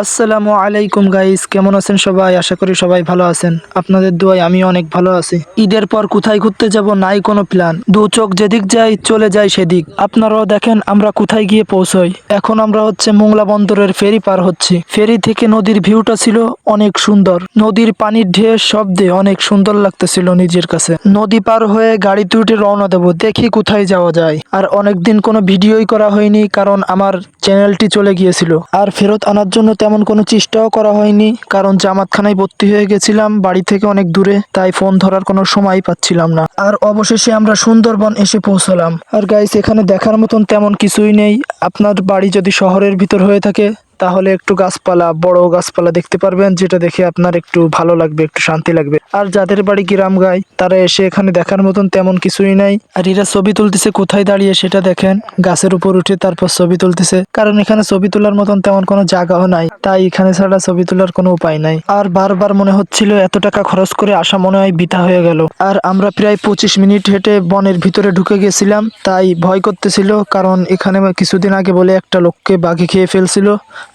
আসসালামু আলাইকুম গাইস, কেমন আছেন সবাই? আশা করি সবাই ভালো আছেন। আপনাদের দোয়ায় আমি অনেক ভালো আছি। ঈদের পর কোথায় ঘুরতে যাব নাই কোনো প্ল্যান, দু চোখ যেদিক যাই চলে যায় সেদিক। আপনারাও দেখেন আমরা কোথায় গিয়ে পৌঁছই। এখন আমরা হচ্ছে মোংলা বন্দরের ফেরি পার হচ্ছি। ফেরি থেকে নদীর ভিউটা ছিল অনেক সুন্দর। নদীর পানির ঢেউ শব্দে অনেক সুন্দর লাগতেছিল নিজের কাছে। নদী পার হয়ে গাড়িতে উঠে রওনা দেবো, দেখি কোথায় যাওয়া যায়। আর অনেকদিন কোনো ভিডিওই করা হয়নি, কারণ আমার চ্যানেলটি চলে গিয়েছিল। আর ফেরত আনার জন্য তেমন কোনো চেষ্টাও করা হয়নি, কারণ জামাতখানায় ভর্তি হয়ে গেছিলাম বাড়ি থেকে অনেক দূরে, তাই ফোন ধরার কোনো সময় পাচ্ছিলাম না। আর অবশেষে আমরা সুন্দরবন এসে পৌঁছলাম। আর গাইস, এখানে দেখার মতন তেমন কিছুই নেই। আপনার বাড়ি যদি শহরের ভিতর হয়ে থাকে তাহলে একটু গাছপালা, বড় গাছপালা দেখতে পারবেন, যেটা দেখে আপনার একটু ভালো লাগবে, একটু শান্তি লাগবে। আর যাদের বাড়ি গ্রাম গায় তারা এসে এখানে দেখার মতন তেমন কিছুই নাই। আর এরা ছবি তুলতেছে কোথায় দাঁড়িয়ে সেটা দেখেন, গাছের উপর উঠে তারপর ছবি তুলতেছে, কারণ এখানে ছবি তোলার মতন তেমন কোনো জায়গাও নাই, তাই এখানে ছাড়া ছবি তোলার কোনো উপায় নাই। আর বারবার মনে হচ্ছিল এত টাকা খরচ করে আসা মনে হয় বৃথা হয়ে গেল। আর আমরা প্রায় 25 মিনিট হেঁটে বনের ভিতরে ঢুকে গেছিলাম, তাই ভয় করতেছিল, কারণ এখানে কিছুদিন আগে বলে একটা লোককে বাঘে খেয়ে ফেলছিল।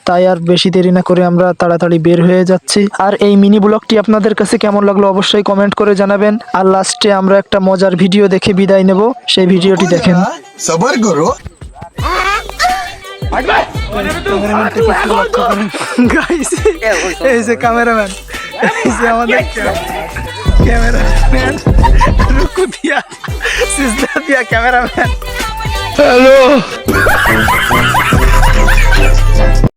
তাই আর বেশি দেরি না করে আমরা তাড়াতাড়ি বের হয়ে যাচ্ছি। আর এই মিনি ব্লগটি আপনাদের কাছে কেমন লাগলো অবশ্যই কমেন্ট করে জানাবেন। আর লাস্টে আমরা একটা মজার ভিডিও দেখে বিদায় নেব, সেই ভিডিওটি দেখেন। সবার করো। গাইস, এই যে ক্যামেরাম্যান, এই যে আমাদের ক্যামেরাম্যান রুকু দিয়া সিজদা দিয়া ক্যামেরাম্যান। হ্যালো।